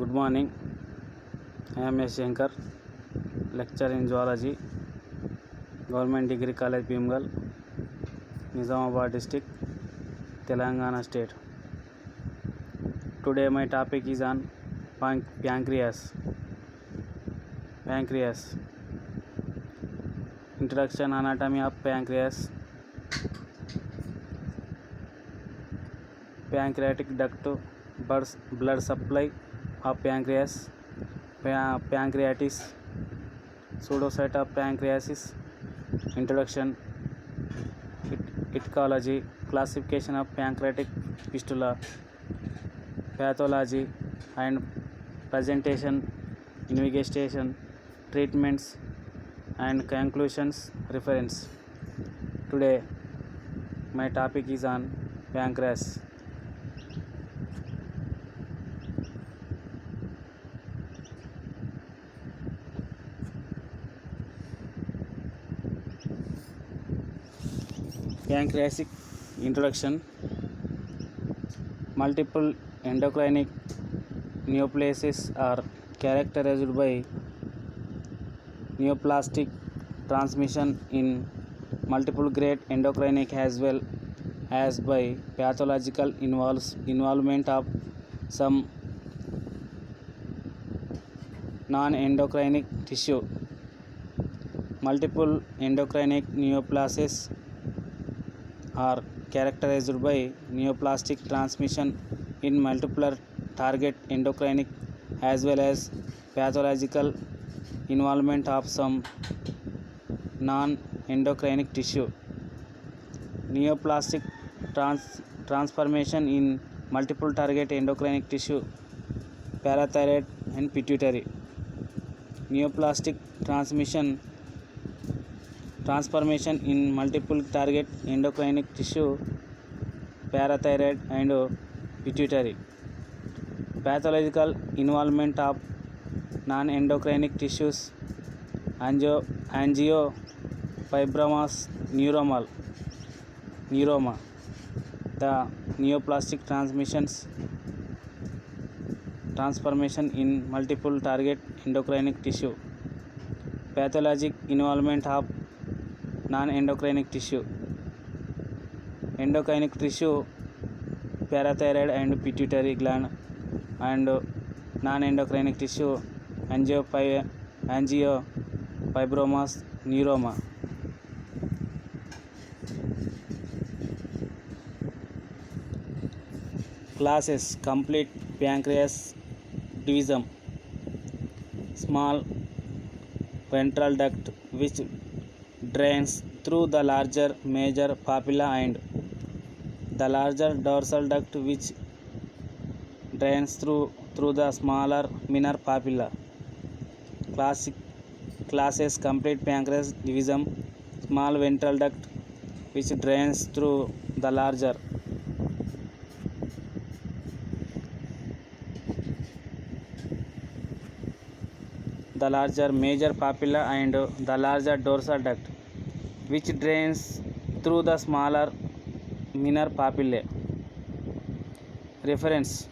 Good morning. I am S. Shankar, lecturer in zoology, Government Degree College, Bhimgal, Nizamabad district, Telangana state. Today my topic is on pancreas. Pancreas. Introduction, anatomy of pancreas. Pancreatic duct, blood supply of pancreas. Pancreatitis, pseudocyte of pancreasis. Introduction, etiology, classification of pancreatic fistula, pathology and presentation, investigation, treatments and conclusions. Reference. Today my topic is on pancreas. Pancreatic introduction. Multiple endocrine neoplasias are characterized by neoplastic transmission in multiple grade endocrine as well as by pathological involvement of some non-endocrine tissue. Multiple endocrine neoplasias are characterized by neoplastic transmission in multiple target endocrine as well as pathological involvement of some non-endocrine tissue. Neoplastic transformation in multiple target endocrine tissue, parathyroid and pituitary. Neoplastic transformation in multiple target endocrine tissue, parathyroid and pituitary. Pathological involvement of non-endocrine tissues, angiofibromas, neuroma. The neoplastic transformation in multiple target endocrine tissue, pathologic involvement of non-endocrine tissue, endocrine tissue, parathyroid and pituitary gland, and non-endocrine tissue, angiofibromas, neuroma. Classes: complete pancreas divisum, small ventral duct which drains through the larger major papilla and the larger dorsal duct which drains through the smaller minor papilla. Classes: complete pancreas divisum, small ventral duct which drains through the larger major papilla and the larger dorsal duct which drains through the smaller minor papillae. Reference.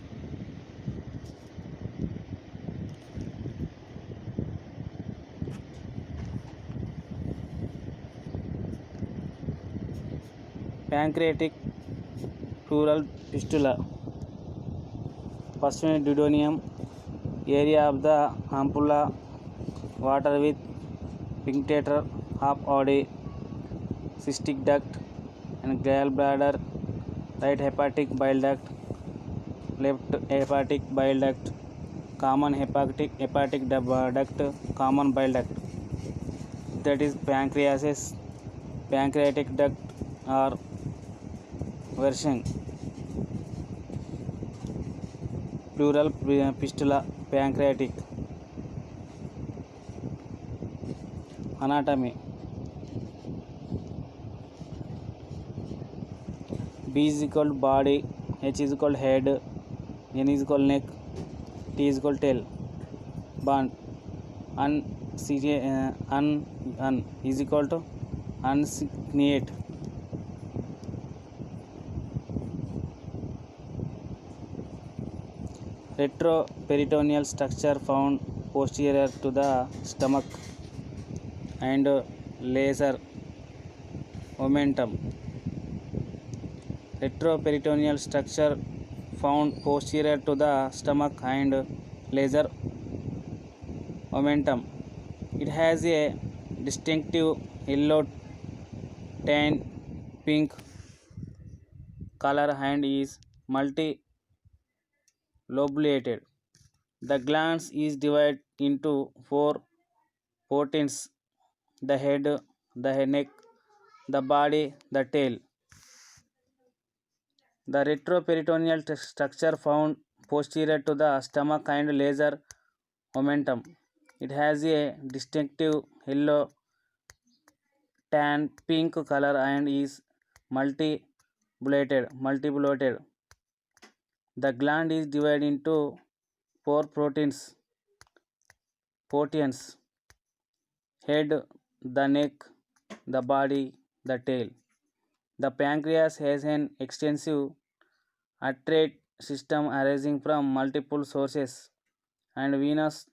Pancreatic pleural fistula. First one, duodenum, area of the ampulla, water with sphincter of Oddi, cystic duct and gallbladder, right hepatic bile duct, left hepatic bile duct, common hepatic duct, common bile duct. That is pancreatic duct or version. Pleural fistula, pancreatic. Anatomy. B is equal to body, H is equal to head, N is equal to neck, T is equal to tail. Bond. Un is equal to unsignate. retroperitoneal structure found posterior to the stomach and laser omentum. Retroperitoneal structure found posterior to the stomach and laser omentum. It has a distinctive yellow tan pink color and is multilobulated. The glands is divided into four portions: the head, the neck, the body, the tail. The retroperitoneal structure found posterior to the stomach and laser omentum. It has a distinctive yellow tan pink color and is multibulated. The gland is divided into four portions: head, the neck, the body, the tail. The pancreas has an extensive arterial system arising from multiple sources, and venous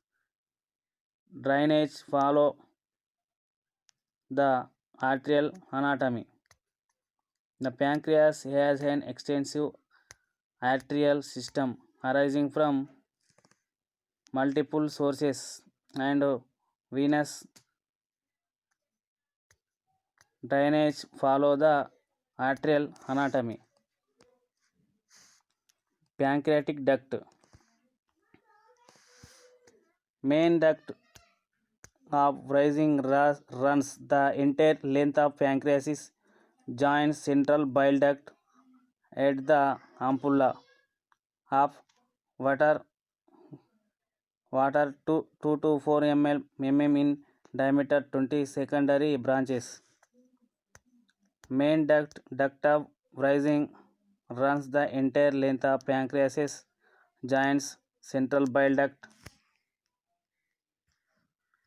drainage follow the arterial anatomy. The pancreas has an extensive arterial system arising from multiple sources, and venous drainage follow the arterial anatomy. Pancreatic duct. Main duct of rising runs the entire length of pancreas, joins central bile duct at the ampulla of water 2 to 4 mm in diameter, 20 secondary branches. Main duct of rising runs the entire length of pancreas, joins central bile duct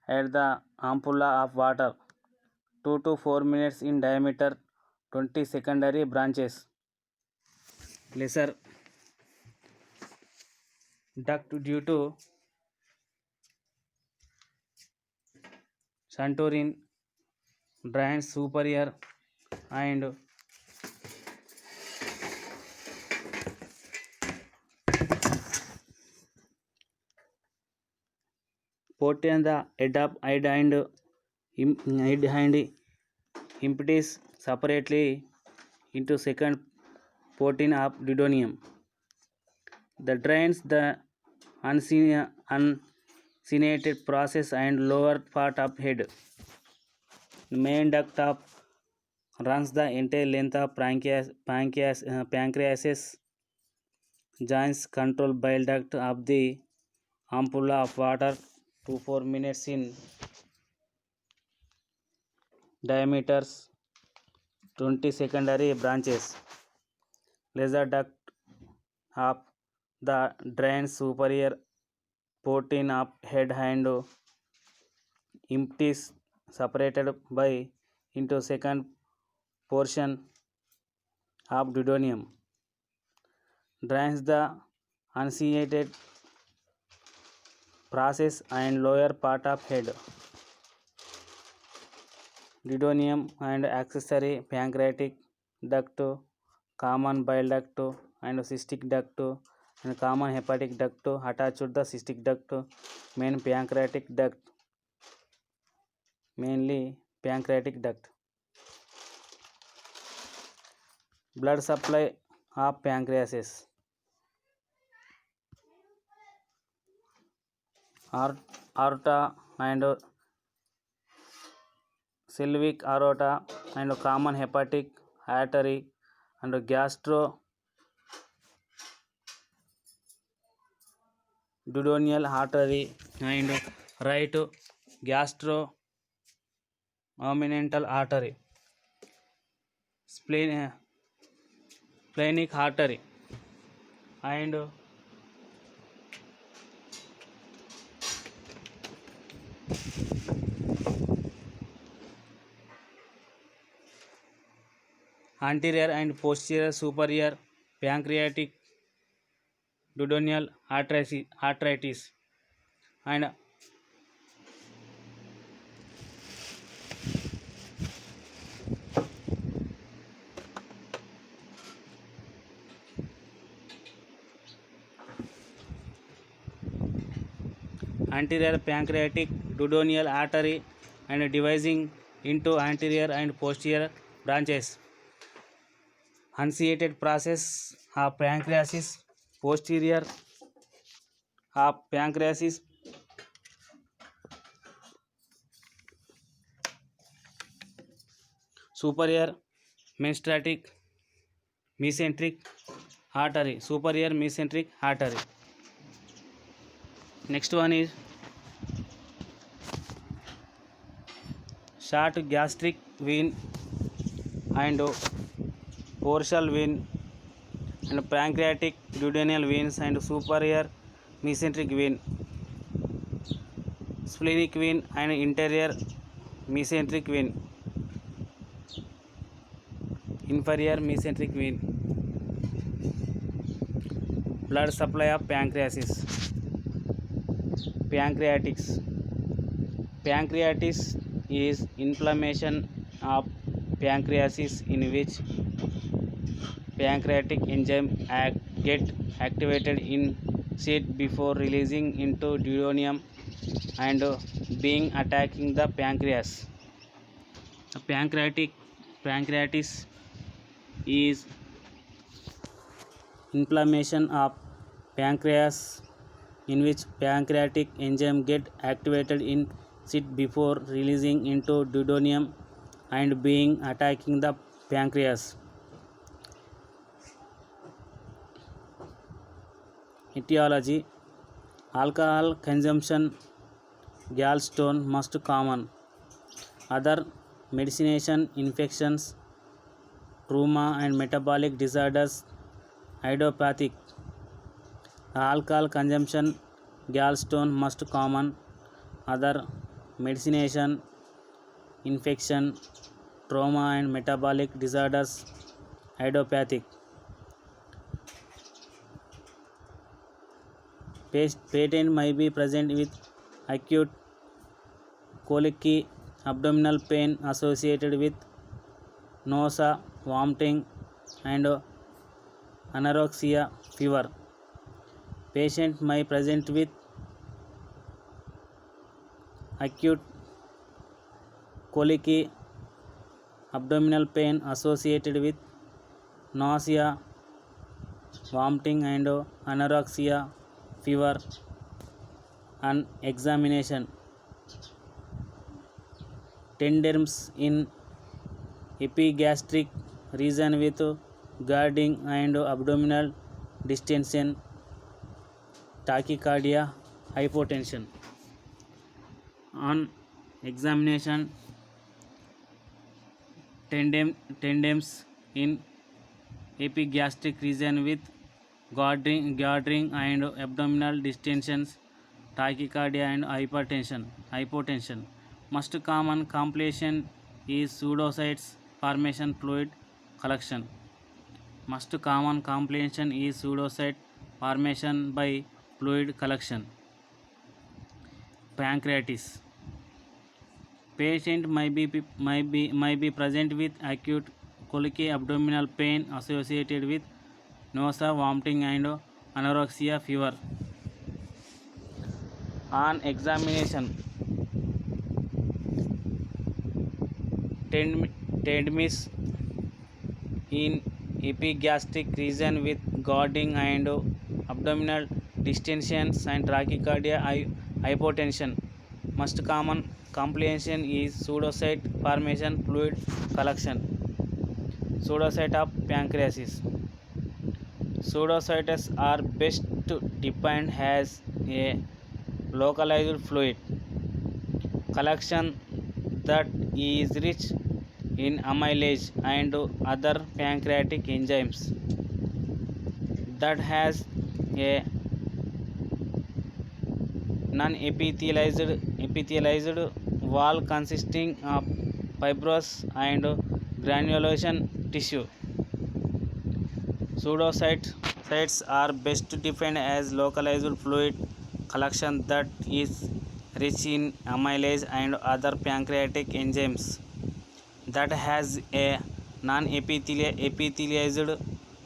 at the ampulla of water 2 to 4 minutes in diameter, 20 secondary branches. Lesser duct due to Santorin drains superior and portion the head and impetus separately into second portion of duodenum. The drains the uncinate process and lower part of head. The main duct of runs the entire length of pancreas, joins control bile duct of the ampulla of water 2-4 minutes in diameters, 20 secondary branches. Lesser duct of the drains superior portion of head and empties separated by into second portion of duodenum. Drains the uncinate process and lower part of head, duodenum and accessory pancreatic duct, common bile duct and cystic duct and common hepatic duct attached to the cystic duct. Mainly pancreatic duct. Blood supply of pancreas. Aorta and sylvic aorta and common hepatic artery and gastroduodenal artery and right gastroomental artery, splenic artery and anterior and posterior superior pancreatic duodenal arthritis, and anterior pancreatic duodenal artery and dividing into anterior and posterior branches. Uninitiated process of pancreasis, posterior of pancreasis, superior mesenteric artery, superior mesenteric artery. Next one is short gastric vein and portal vein and pancreatic duodenal veins and superior mesenteric vein, splenic vein and interior mesenteric vein, inferior mesenteric vein. Blood supply of pancreasis. Pancreatitis is inflammation of pancreasis in which pancreatic enzyme get activated in seed before releasing into duodenum and being attacking the pancreas. Pancreatitis is inflammation of pancreas in which pancreatic enzyme get activated in seed before releasing into duodenum and being attacking the pancreas. Etiology: alcohol consumption, gallstone most common. Other medicination, infections, trauma and metabolic disorders, idiopathic. Alcohol consumption, gallstone most common. Other medicination, infection, trauma and metabolic disorders, idiopathic. Patent may be present with acute colicky, abdominal pain associated with nausea, vomiting and anorexia, fever. Patient may present with acute colicky, abdominal pain associated with nausea, vomiting and anorexia, fever. On examination, tenderness in epigastric region with guarding and abdominal distension, tachycardia, hypotension. On examination, tenderness in epigastric region with guarding and abdominal distensions, tachycardia and hypotension. Most common complication is pseudocytes formation, fluid collection. Most common complication is pseudocyte formation by fluid collection. Pancreatitis. Patient may be present with acute colicky, abdominal pain associated with nausea, vomiting and anorexia, fever. On examination, tenderness in epigastric region with guarding and abdominal distensions and tachycardia, hypotension. Most common complication is pseudocyte formation, fluid collection. Pseudocyte of pancreasis. Pseudocytes are best defined as a localized fluid collection that is rich in amylase and other pancreatic enzymes, that has a non-epithelialized wall consisting of fibrous and granulation tissue. Pseudocytes Pseudocytes are best defined as localized fluid collection that is rich in amylase and other pancreatic enzymes that has a non-epithelialized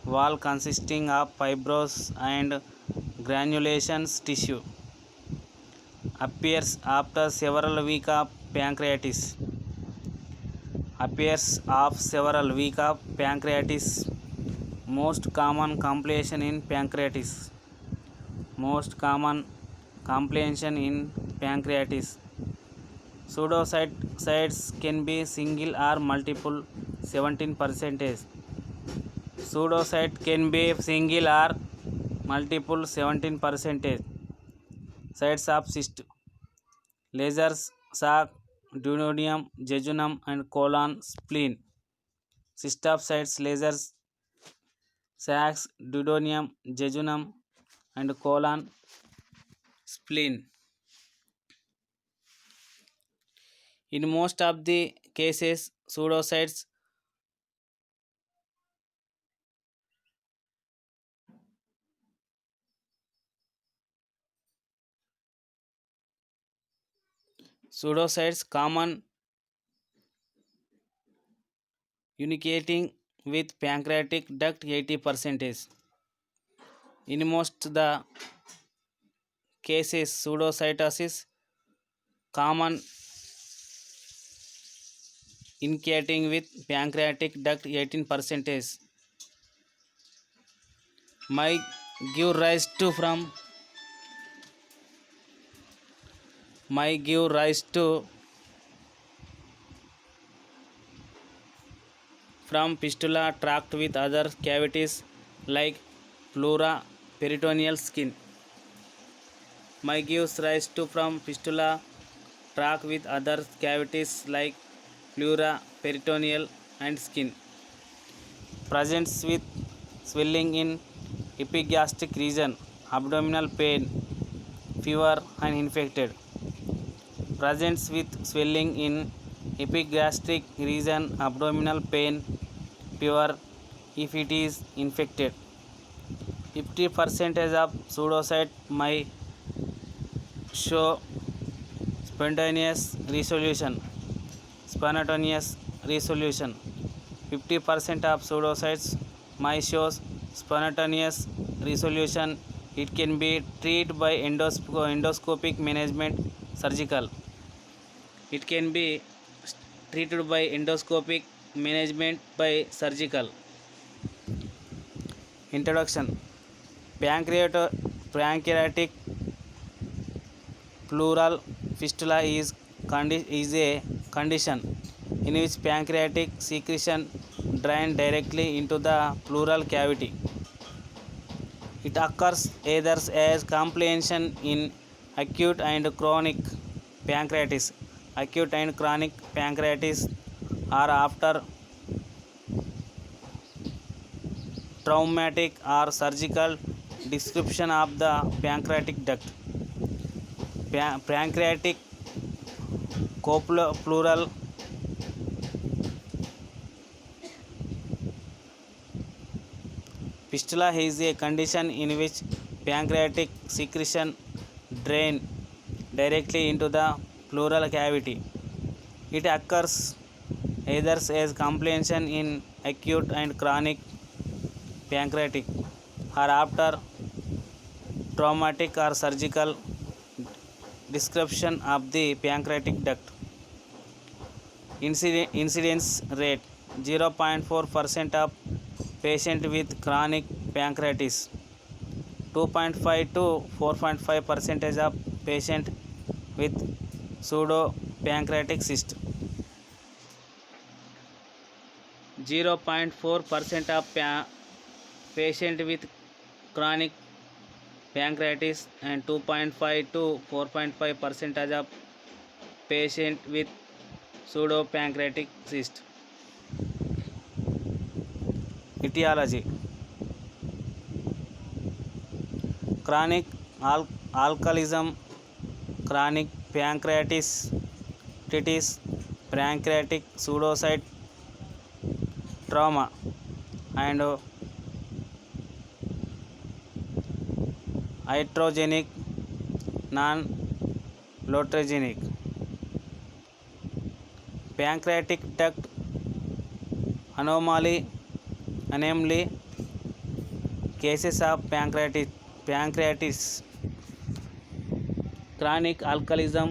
wall consisting of fibrous and granulations tissue. Appears after several weeks of pancreatitis. Appears of several weeks of pancreatitis. Most common complication in pancreatitis. Most common complication in pancreatitis. Pseudocytes can be single or multiple 17%. Pseudocyte can be single or multiple 17%. Sites of cyst: lasers, sac, duodenum, jejunum, and colon, spleen. Cyst of sites: lasers, sacs, duodenum, jejunum, and colon, spleen. In most of the cases, pseudocytes common unicating with pancreatic duct 80%. In most the cases, pseudocytosis common unicating with pancreatic duct 18%. May give rise to from fistula tract with other cavities like pleura, peritoneal skin. May gives rise to from fistula tract with other cavities like pleura, peritoneal, and skin. Presents with swelling in epigastric region, abdominal pain, fever, and infected. Presents with swelling in epigastric region, abdominal pain, fever if it is infected. 50% of pseudocyte may show spontaneous resolution. 50% of pseudocytes may show spontaneous resolution. It can be treated by endoscopic management, surgical. It can be treated by endoscopic management by surgical. Introduction: pancreatic pleural fistula is a condition in which pancreatic secretion drains directly into the pleural cavity. It occurs either as complication in acute and chronic pancreatitis, or after traumatic or surgical disruption of the pancreatic duct. Pancreatic pleural fistula is a condition in which pancreatic secretion drains directly into the pleural cavity. It occurs either as complication in acute and chronic pancreatic or after traumatic or surgical disruption of the pancreatic duct. Incidence rate: 0.4% of patients with chronic pancreatitis, 2.5 to 4.5% of patients with pseudopancreatic cyst. 0.4% of patients with chronic pancreatitis and 2.5 to 4.5% of patients with pseudopancreatic cyst. Etiology: chronic alcoholism, chronic pancreatitis, pancreatic pseudocyte trauma, and iatrogenic, non-iatrogenic. Pancreatic duct anomaly, namely cases of pancreatitis, chronic alcoholism,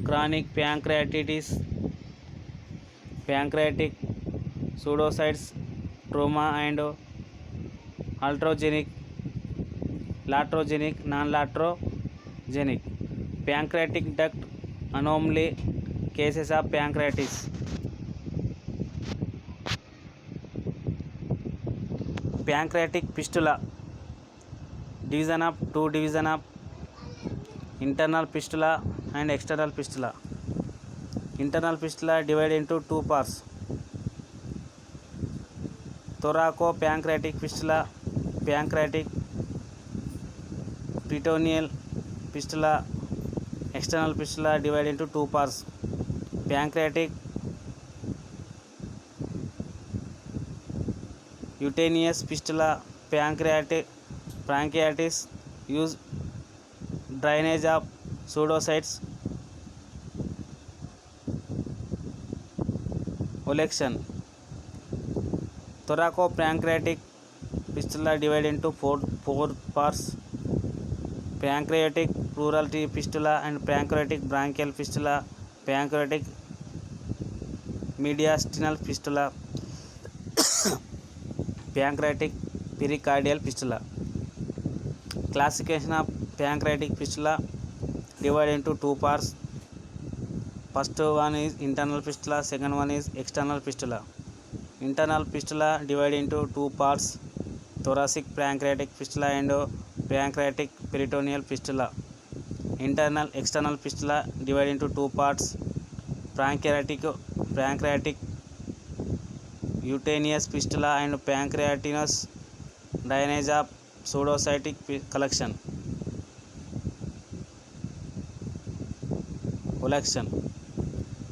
chronic pancreatitis, pancreatic pseudocytes, trauma and iatrogenic, iatrogenic, non-iatrogenic. Pancreatic duct anomaly, cases of pancreatitis. Pancreatic fistula, division of internal fistula and external fistula. Internal fistula divided into two parts: thoracopancreatic fistula, pancreatic peritoneal fistula. External fistula divided into two parts: pancreatic cutaneous fistula. Pancreatitis use drainage of pseudocytes. Olection. Thoracopancreatic fistula divided into four parts: pancreatic pleural fistula and pancreatic branchial fistula, pancreatic mediastinal fistula, pancreatic pericardial fistula. Classification of pancreatic fistula divided into two parts: first one is internal fistula, second one is external fistula. Internal fistula divided into two parts: thoracic pancreatic fistula and pancreatic peritoneal fistula. External fistula divided into two parts: pancreatic cutaneous fistula and pancreatinous drainage of pseudocytic collection. Olection.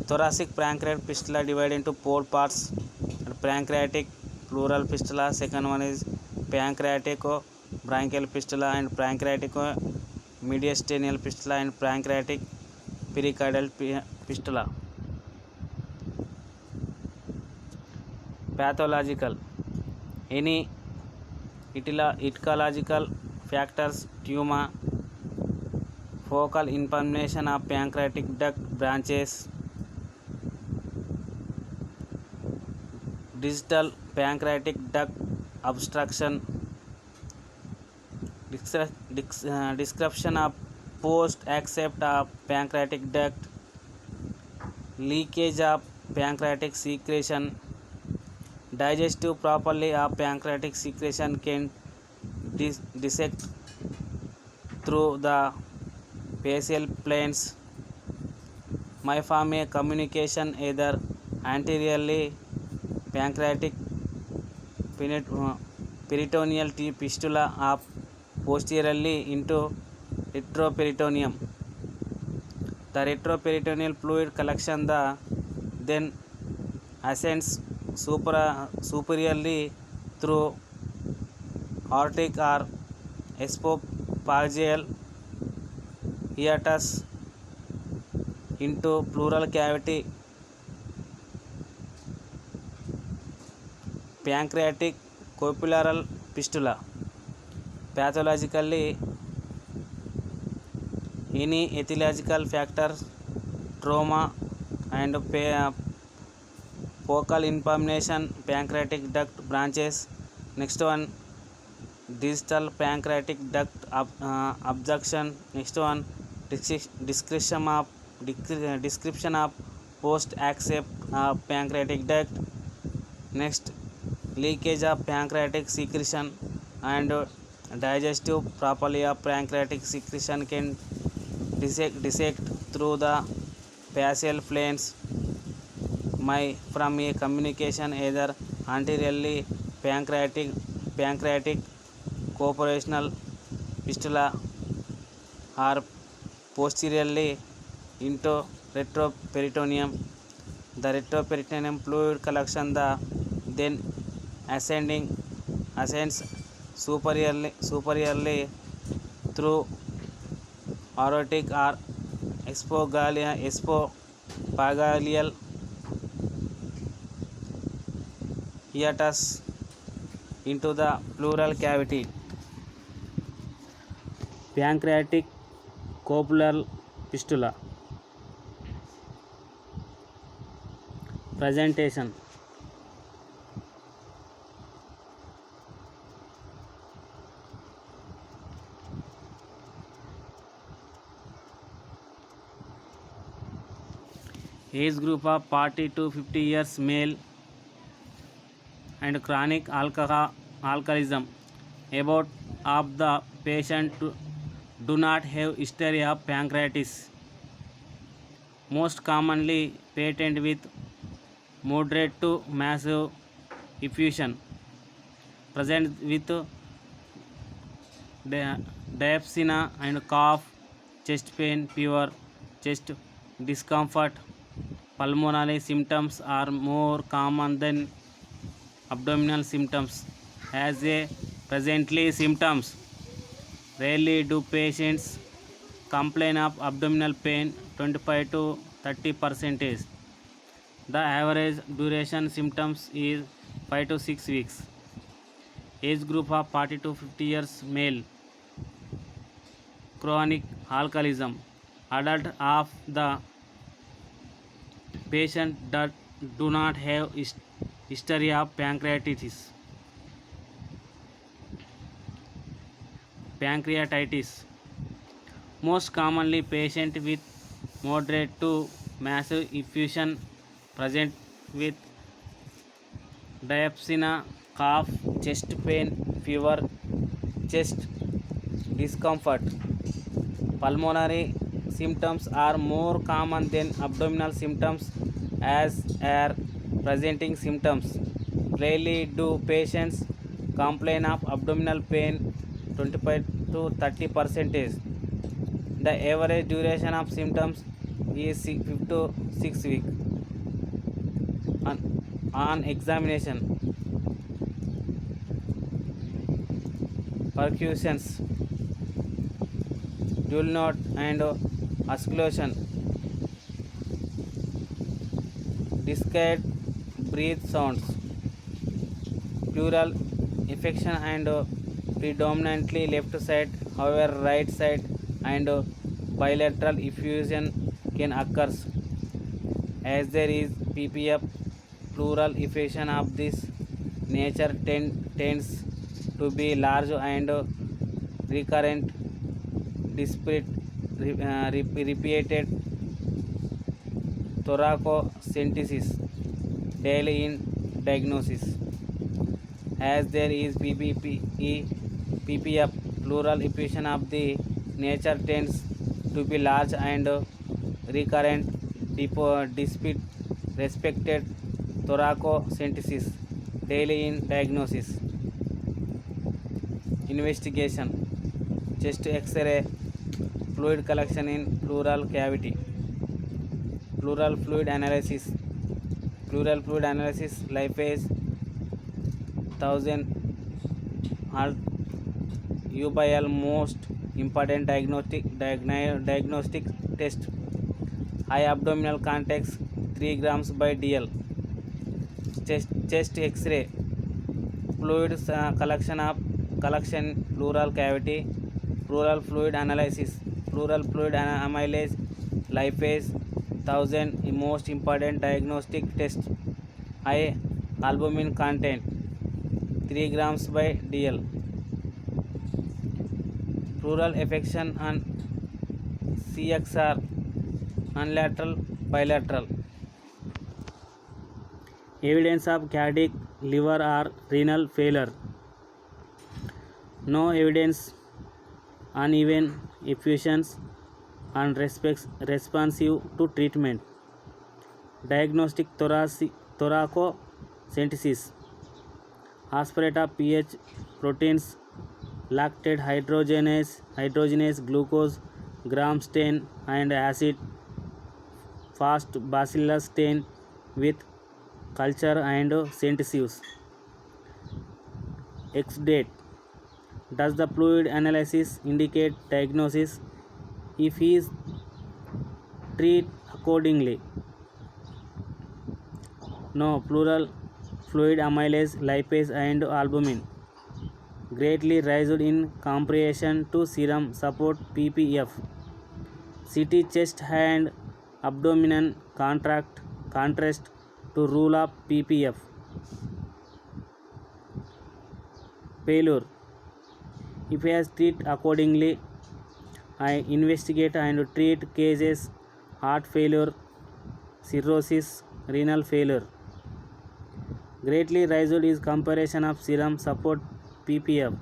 Thoracic pancreatic fistula divided into four parts: pancreatic pleural fistula, second one is pancreatic branchial fistula and pancreatic mediastinal fistula and pancreatic pericardial fistula. Pathological. Any etiological factors: tumor, focal inflammation of pancreatic duct branches, distal pancreatic duct obstruction, description of post-accept of pancreatic duct, leakage of pancreatic secretion. Digestive properly of pancreatic secretion can dissect through the facial planes, may form a communication either anteriorly pancreatic peritoneal fistula or posteriorly into retroperitoneum. The retroperitoneal fluid collection then ascends superiorly through aortic or esophageal hiatus into pleural cavity. Pancreatic copular fistula. Pathologically, any etiological factor, trauma and focal inflammation, pancreatic duct branches. Next one, distal pancreatic duct obstruction. Next one, description of post-accept pancreatic duct. Next, leakage of pancreatic secretion and digestive properly of pancreatic secretion can dissect through the facial planes, may from a communication either anteriorly pancreatic corporational fistula or posteriorly into retroperitoneum. The retroperitoneum fluid collection then ascends superiorly through aortic or esophageal hiatus into the pleural cavity. Pancreatic copular fistula. Presentation. Age group of 40 to 50 years, male, and chronic alcoholism. About half the patients do not have history of pancreatitis. Most commonly patent with moderate to massive effusion, present with diapsina and cough, chest pain, fever, chest discomfort. Pulmonary symptoms are more common than abdominal symptoms, as they presently symptoms. Rarely do patients complain of abdominal pain, 25 to 30%. The average duration symptoms is 5 to 6 weeks. Age group of 40 to 50 years, male, chronic alcoholism. Adult of the patient that do not have history of pancreatitis. Most commonly patient with moderate to massive effusion, present with diapsina, cough, chest pain, fever, chest discomfort. Pulmonary symptoms are more common than abdominal symptoms, as are presenting symptoms. Rarely do patients complain of abdominal pain, 25 to 30%. The average duration of symptoms is 5 to 6 weeks. On examination, percussions, dual note and oscillation, discrete breath sounds, pleural affection and predominantly left side, however right side and bilateral effusion can occur, as there is PPF. Pleural effusion of this nature tends to be large and recurrent, despite repeated thoracocentesis daily in diagnosis, as there is PPF. Pleural effusion of the nature tends to be large and recurrent, despite respected thoracocentesis daily in diagnosis. Investigation: chest X-ray, fluid collection in pleural cavity, pleural fluid analysis, lipase 1000 UL, most important diagnostic test. High abdominal contacts 3 grams by dl. Chest X-ray, fluid collection pleural cavity, pleural fluid analysis, pleural fluid amylase, lipase 1000, most important diagnostic test. High albumin content 3 grams by dl. Pleural affection and CXR, unilateral, bilateral. Evidence of cardiac, liver or renal failure. No evidence. Uneven effusions and responsive to treatment. Diagnostic thoracocentesis, aspirate pH, proteins, lactate hydrogenase, glucose, gram stain and acid, fast bacillus stain with culture and synthesis. X date, Does the fluid analysis indicate diagnosis? If is, treat accordingly. No. Plural fluid amylase, lipase and albumin greatly raised in comparison to serum support ppf. CT chest and abdominal contrast to rule of ppf. Failure. If has treat accordingly, I investigate and treat cases heart failure, cirrhosis, renal failure. Greatly raised is comparison of serum support ppf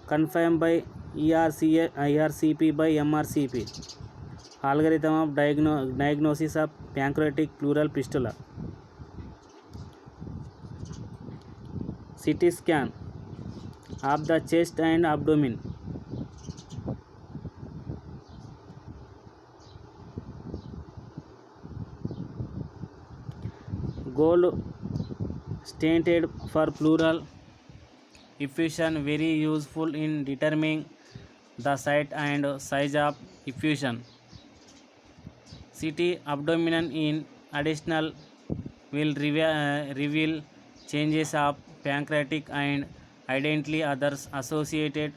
confirmed by ERCP by MRCP. Algorithm of diagnosis of pancreatic pleural fistula. CT scan of the chest and abdomen. Gold stented for pleural effusion, very useful in determining the site and size of effusion. CT abdomen in additional will reveal changes of pancreatic and identify others associated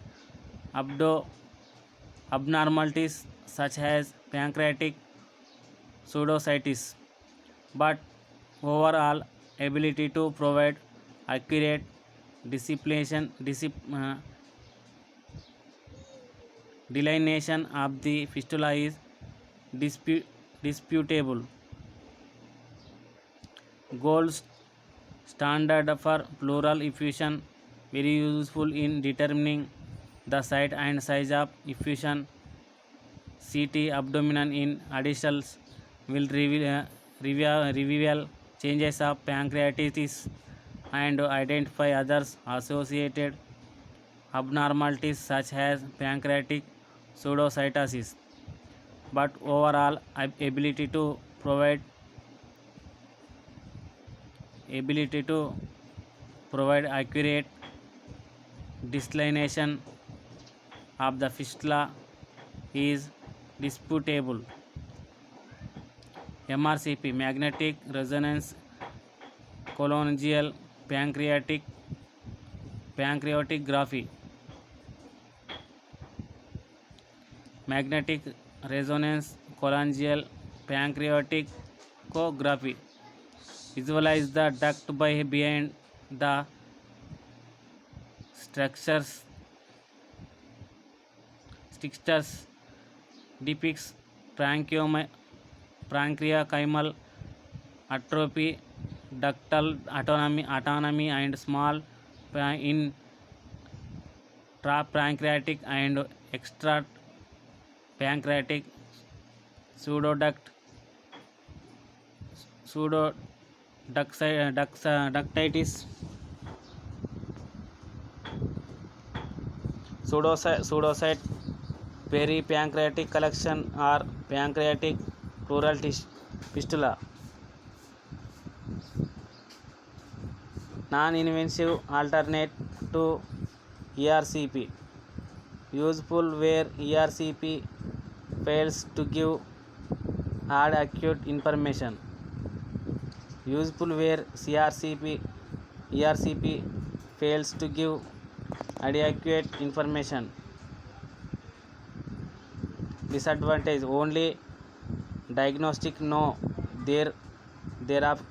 abnormalities such as pancreatic pseudocystis, but overall ability to provide accurate delineation of the fistula is disputable. Gold standard for pleural effusion, very useful in determining the site and size of effusion. CT abdomen in adults will reveal changes of pancreatitis and identify others associated abnormalities such as pancreatic pseudocystis, but overall ability to provide accurate delineation of the fistula is disputable. MRCP, magnetic resonance coloangial pancreatography. Magnetic resonance coloangial pancreatography visualize the duct behind the strictures depicts parenchymal atrophy, ductal autonomy and small intrapancreatic and extrapancreatic pseudoductitis, pseudocyte peripancreatic collection or pancreatic pleural fistula. Non-invasive alternate to ERCP, useful where ERCP fails to give adequate information, useful where ERCP fails to give adequate information. Disadvantage, only diagnostic no there of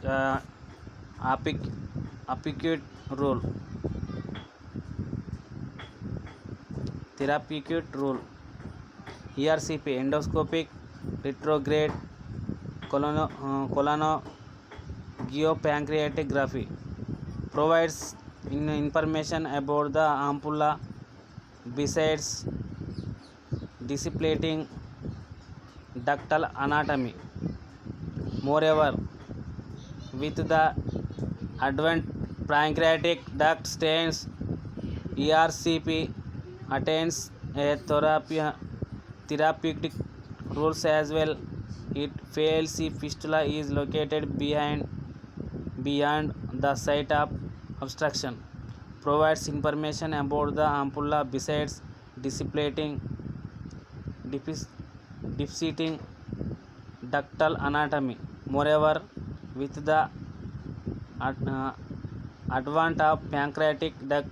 apicute role. Therapeutic role. ERCP, endoscopic retrograde colonogiopancreatography, provides information about the ampulla besides displaying ductal anatomy. Moreover, with the advent pancreatic duct stents, ERCP attains a therapeutic rules as well. It fails if fistula is located beyond the site of obstruction. provides information about the ampulla besides dissipating deficiting ductal anatomy. Moreover, with the advent of pancreatic duct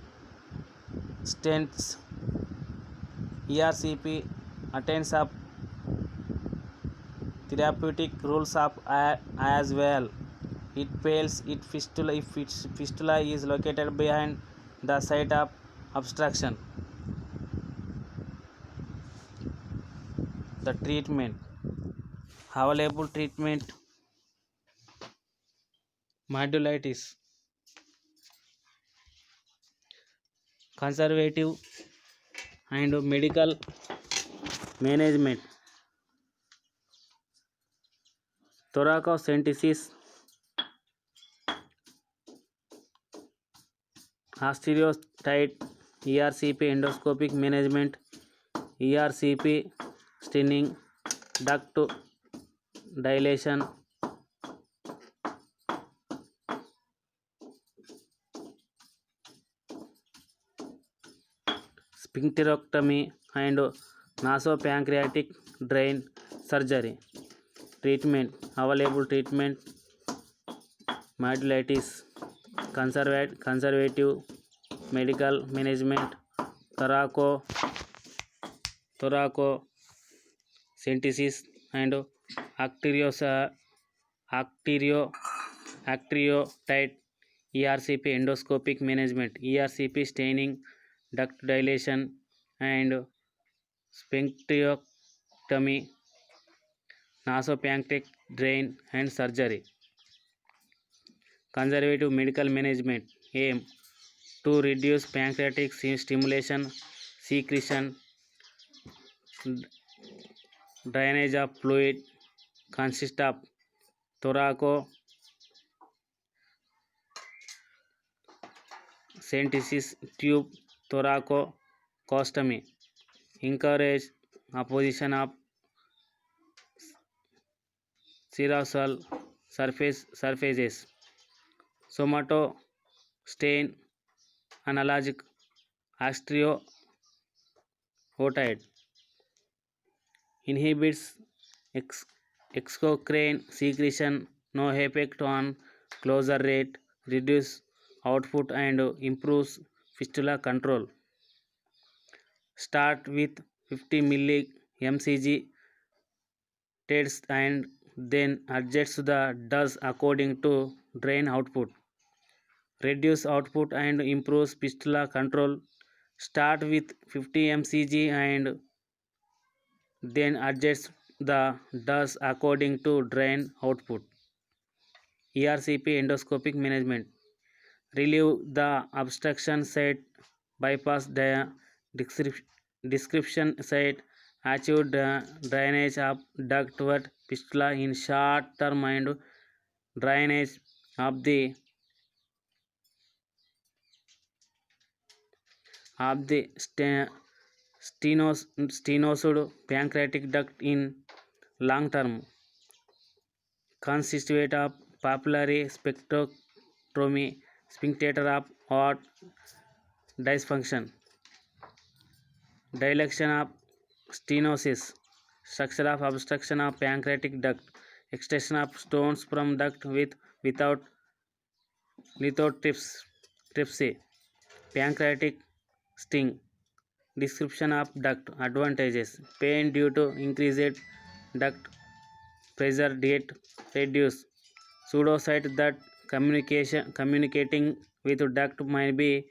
stents, ERCP attains up therapeutic rules of as well. It fails if its fistula is located behind the site of obstruction. The treatment. Available treatment: modulitis, conservative and medical management, thoracocentesis, osteocyte, ERCP endoscopic management, ERCP staining, duct dilation, sphincterectomy and nasopancreatic drain surgery. Treatment. Available treatment: modulitis, conservative medical management, thoracocentesis and arteriocyte, ERCP endoscopic management, ERCP staining, duct dilation and sphincterectomy, nasopancreatic drain and surgery. Conservative medical management aim to reduce pancreatic stimulation, secretion, drainage of fluid, consist of thoracocentesis, tube thoracostomy, encourage apposition of serosal surfaces, somato stain, analogic osteootide, inhibits exocrine secretion, no effect on closure rate, reduce output and improves fistula control. Start with 50 mg TEDs and then adjust the dose according to drain output. Reduce output and improves fistula control. Start with 50 mcg and then adjust the dose according to drain output. ERCP endoscopic management. Relieve the obstruction site, bypass the description site, achieve drainage of ductward fistula in short term and drainage of the stenosed pancreatic duct in long term. Constitute of papillary spectroscopy, sphincter of odd dysfunction, dilation of stenosis, structure of obstruction of pancreatic duct, extraction of stones from duct with without lithotripsy, pancreatic sting, description of duct, advantages: pain due to increased duct pressure, diet reduce, pseudocyte that communicating with duct might be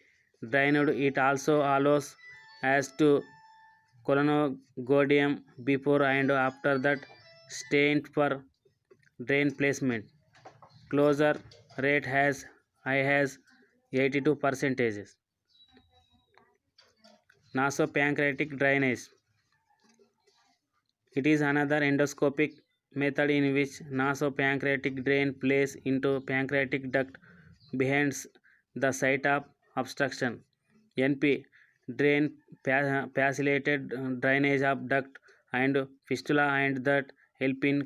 drained. It also allows as to colonogodium before and after that stent for drain placement. Closure rate has 82%. Nasopancreatic drainage. It is another endoscopic method in which nasopancreatic drain plays into pancreatic duct behind the site of obstruction. NP drain facilitated drainage of duct and fistula and that help in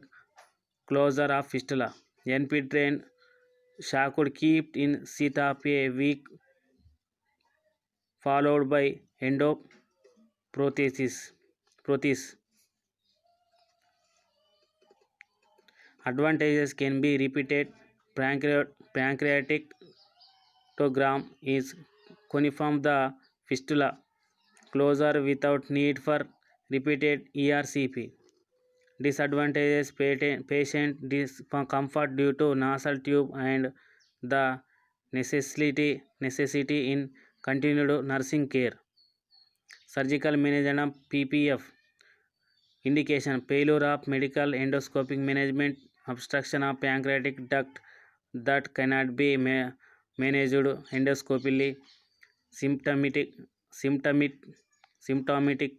closure of fistula. NP drain should keep in seat of a weak followed by endoprothesis. Advantages can be repeated pancreatic is cuneiform the fistula closure without need for repeated ERCP. Disadvantages: patient discomfort due to nasal tube and the necessity in continued nursing care. Surgical management PPF indication: failure of medical endoscopic management, obstruction of pancreatic duct that cannot be managed endoscopically, symptomatic symptomatic symptomatic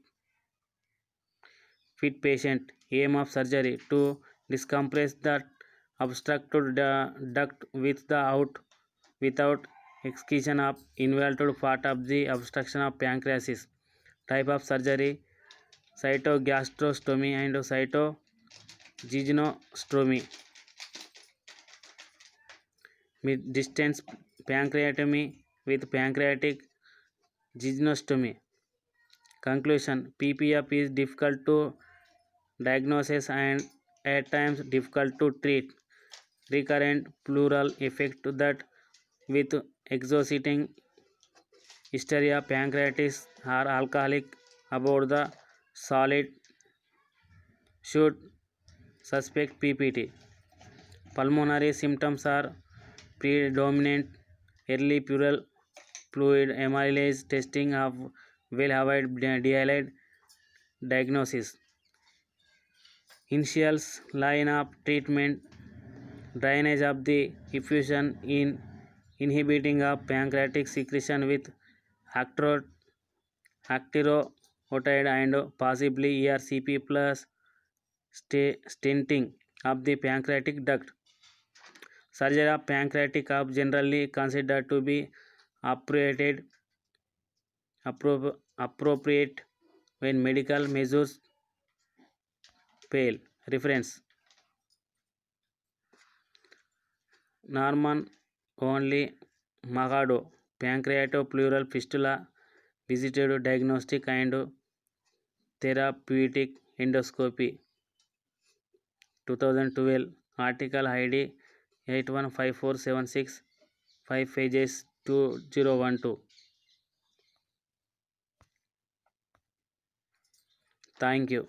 fit patient. Aim of surgery: to decompress the obstructed duct without excision of involved part of the obstruction of pancreas. Type of surgery: cytogastrostomy and cytogenostomy. Distance pancreatomy with pancreatic genostomy. Conclusion: PPF is difficult to diagnose and at times difficult to treat. Recurrent pleural effect that with exhausting hysteria, pancreatitis or alcoholic about the solid should suspect PPT. Pulmonary symptoms are predominant early pleural fluid amylase testing of will avoid delayed diagnosis. Initial line of treatment: drainage of the effusion in inhibiting of pancreatic secretion with octreotide and possibly ERCP plus stenting of the pancreatic duct. Surgery of pancreatic are generally considered to be appropriate when medical measures fail. Reference: Norman only Magado, Pancreatopleural Fistula, Visited Diagnostic and Therapeutic Endoscopy, 2012. Article ID 815476, 5 pages 2012. Thank you.